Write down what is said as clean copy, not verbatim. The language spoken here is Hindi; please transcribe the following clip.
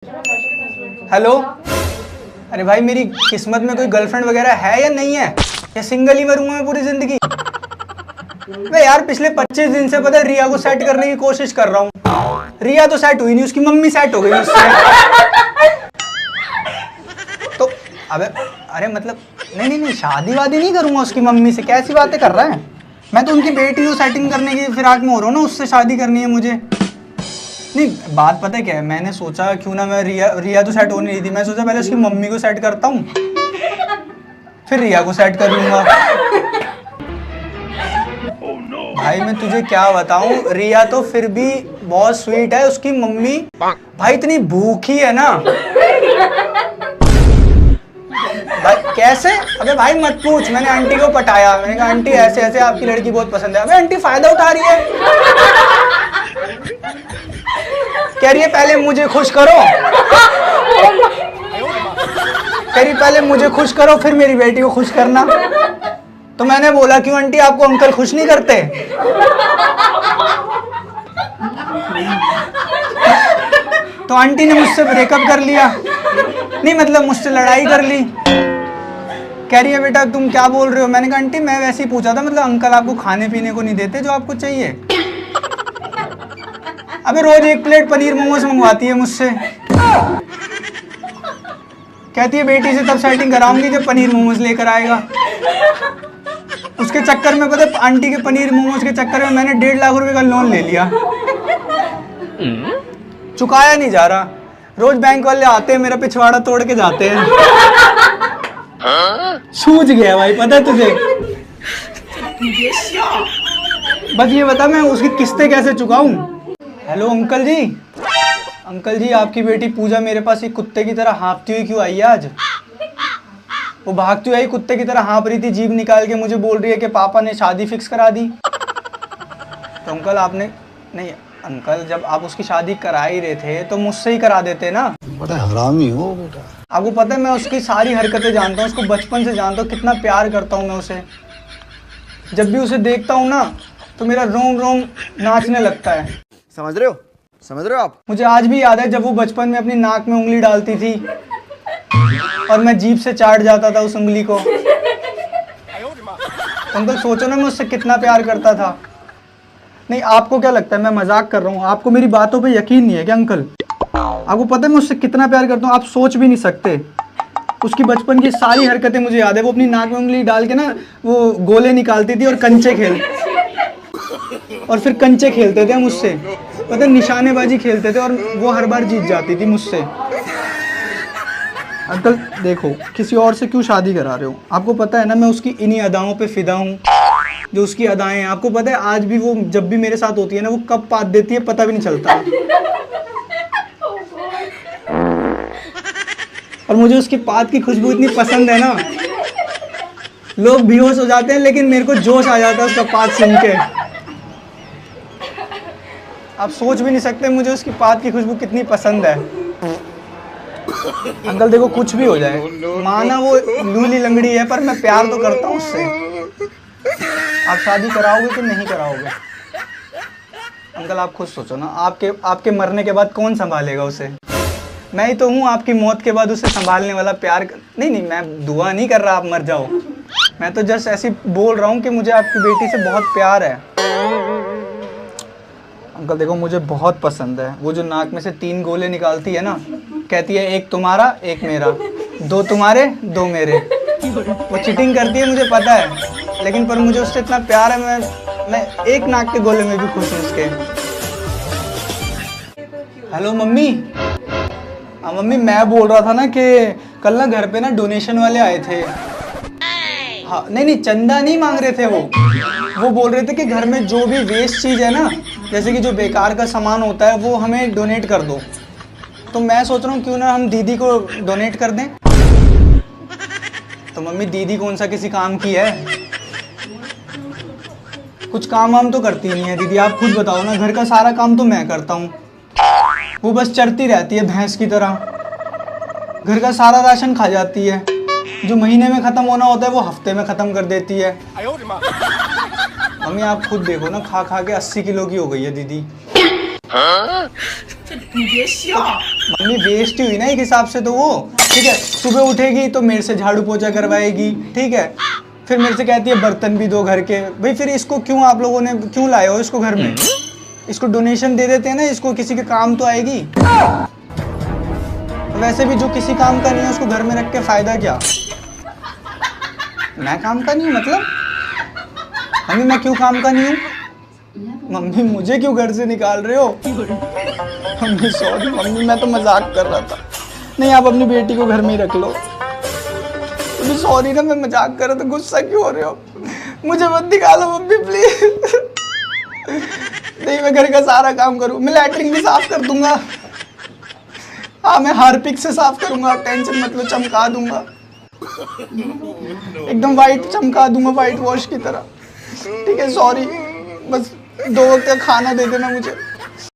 हेलो। अरे भाई, मेरी किस्मत में कोई गर्लफ्रेंड वगैरह है या नहीं है, या सिंगल ही मरूंगा मैं पूरी जिंदगी? मैं यार पिछले 25 दिन से पता है रिया को सेट करने की कोशिश कर रहा हूँ। रिया तो सेट हुई नहीं, उसकी मम्मी सेट हो गई उससे। तो अबे अरे मतलब नहीं, शादी वादी नहीं करूंगा उसकी मम्मी से। कैसी बातें कर रहा है? मैं तो उनकी बेटी हूँ, सेटिंग करने की फिराक में हो रहा हूँ ना, उससे शादी करनी है मुझे। नहीं, बात पता है क्या है, मैंने सोचा क्यों ना मैं रिया तो सेट हो नहीं रही थी, मैं सोचा पहले उसकी मम्मी को सेट करता हूँ, फिर रिया को सेट कर लूंगा। भाई मैं तुझे क्या बताऊं, रिया तो फिर भी बहुत स्वीट है, उसकी मम्मी भाई इतनी भूखी है ना भाई। कैसे? अबे भाई मत पूछ, मैंने आंटी को पटाया, मैंने कहा आंटी ऐसे ऐसे आपकी लड़की बहुत पसंद है। अबे आंटी फायदा उठा रही है, कह रही है पहले मुझे खुश करो, कह रही पहले मुझे खुश करो फिर मेरी बेटी को खुश करना। तो मैंने बोला क्यों आंटी, आपको अंकल खुश नहीं करते? तो आंटी ने मुझसे ब्रेकअप कर लिया, नहीं मतलब मुझसे लड़ाई कर ली। कह रही है बेटा तुम क्या बोल रहे हो? मैंने कहा आंटी मैं वैसे ही पूछा था, मतलब अंकल आपको खाने पीने को नहीं देते जो आपको चाहिए? अबे रोज 1 प्लेट पनीर मोमोज मंगवाती है मुझसे, कहती है बेटी से तब सेटिंग कराऊंगी जब पनीर मोमोज लेकर आएगा। उसके चक्कर में पता है, आंटी के पनीर मोमोज के चक्कर में मैंने 1.5 लाख रुपए का लोन ले लिया, चुकाया नहीं जा रहा। रोज बैंक वाले आते हैं, मेरा पिछवाड़ा तोड़ के जाते हैं। सूझ गया भाई, पता है तुझे? बस ये बता मैं उसकी किस्तें कैसे चुकाऊं? हेलो अंकल जी, अंकल जी आपकी बेटी पूजा मेरे पास एक कुत्ते की तरह हाँफती हुई क्यों आई है आज? वो भागती हुई आई, कुत्ते की तरह हाँफ रही थी, जीभ निकाल के मुझे बोल रही है कि पापा ने शादी फिक्स करा दी। तो अंकल आपने नहीं अंकल, जब आप उसकी शादी करा ही रहे थे तो मुझसे ही करा देते ना। बड़ा हरामी हो बेटा। आपको पता है मैं उसकी सारी हरकतें जानता हूँ, उसको बचपन से जानता हूँ, कितना प्यार करता हूँ मैं उसे। जब भी उसे देखता हूँ ना तो मेरा रोम रोम नाचने लगता है। समझ रहे हो आप? मुझे आज भी याद है जब वो बचपन में अपनी नाक में उंगली डालती थी और मैं जीभ से चाट जाता था उस उंगली को। अंकल सोचो ना मैं उससे कितना प्यार करता था। नहीं आपको क्या लगता है मैं मजाक कर रहा हूँ? आपको मेरी बातों पे यकीन नहीं है क्या अंकल? आपको पता है मैं उससे कितना प्यार करता हूँ, आप सोच भी नहीं सकते। उसकी बचपन की सारी हरकतें मुझे याद है। वो अपनी नाक में उंगली डाल के ना वो गोले निकालती थी और फिर कंचे खेलते थे मुझसे, पता है निशानेबाजी खेलते थे और वो हर बार जीत जाती थी मुझसे। अंकल देखो, किसी और से क्यों शादी करा रहे हो? आपको पता है ना मैं उसकी इन्हीं अदाओं पे फिदा हूँ, जो उसकी अदाएं हैं। आपको पता है आज भी वो जब भी मेरे साथ होती है ना, वो कब पात देती है पता भी नहीं चलता। और मुझे उसकी पात की खुशबू इतनी पसंद है ना, लोग बेहोश हो जाते हैं लेकिन मेरे को जोश आ जाता है उसका पात सुन के। आप सोच भी नहीं सकते मुझे उसकी पात की खुशबू कितनी पसंद है। अंकल देखो कुछ भी हो जाए, माना वो लूली लंगड़ी है पर मैं प्यार तो करता हूँ उससे। आप शादी कराओगे कि नहीं कराओगे? अंकल आप खुद सोचो ना, आपके मरने के बाद कौन संभालेगा उसे? मैं ही तो हूँ आपकी मौत के बाद उसे संभालने वाला। प्यार नहीं मैं दुआ नहीं कर रहा आप मर जाओ, मैं तो जस्ट ऐसे बोल रहा हूँ कि मुझे आपकी बेटी से बहुत प्यार है। अंकल देखो मुझे बहुत पसंद है, वो जो नाक में से 3 गोले निकालती है ना, कहती है 1 तुम्हारा 1 मेरा, 2 तुम्हारे 2 मेरे। वो चीटिंग करती है मुझे पता है, लेकिन पर मुझे उससे इतना प्यार है, मैं 1 नाक के गोले में भी खुश हूँ उसके। Hello mummy. हाँ मम्मी, मैं बोल रहा था ना कि कल ना घर पे ना डोनेशन वाले आए थे। हाँ नहीं चंदा नहीं मांग रहे थे, वो बोल रहे थे कि घर में जो भी वेस्ट चीज़ है ना, जैसे कि जो बेकार का सामान होता है वो हमें डोनेट कर दो। तो मैं सोच रहा हूँ क्यों ना हम दीदी को डोनेट कर दें। तो मम्मी दीदी कौन सा किसी काम की है? कुछ काम वाम तो करती नहीं है दीदी, आप खुद बताओ ना। घर का सारा काम तो मैं करता हूँ, वो बस चरती रहती है भैंस की तरह। घर का सारा राशन खा जाती है, जो महीने में ख़त्म होना होता है वो हफ्ते में ख़त्म कर देती है। मम्मी आप खुद देखो ना, खा खा के 80 किलो की हो गई है दीदी। मम्मी वेस्ट ही हुई ना एक हिसाब से तो वो, ठीक है। सुबह उठेगी तो मेरे से झाड़ू पोछा करवाएगी, ठीक है। फिर मेरे से कहती है बर्तन भी दो घर के। भाई फिर इसको क्यों आप लोगों ने क्यों लाए हो इसको घर में? इसको डोनेशन दे देते हैं ना, इसको किसी के काम तो आएगी। वैसे भी जो किसी काम का नहीं है उसको घर में रख के फायदा क्या? मैं काम का नहीं हूँ मतलब? मम्मी मैं क्यों काम का नहीं हूँ? मम्मी मुझे क्यों घर से निकाल रहे हो? मम्मी सॉरी मम्मी, मैं तो मजाक कर रहा था। नहीं आप अपनी बेटी को घर में ही रख लो। मम्मी सॉरी ना, मैं मजाक कर रहा था, गुस्सा क्यों हो रहे हो? मुझे मत निकालो मम्मी प्लीज। नहीं मैं घर का सारा काम करूँ, मैं लैट्रिन भी साफ कर दूंगा। हाँ मैं हार्पिक से साफ करूंगा, टेंशन मत लो, चमका दूंगा एकदम वाइट, चमका दूंगा वाइट वॉश की तरह, ठीक है। सॉरी, बस 2 वक्त का खाना दे देना मुझे।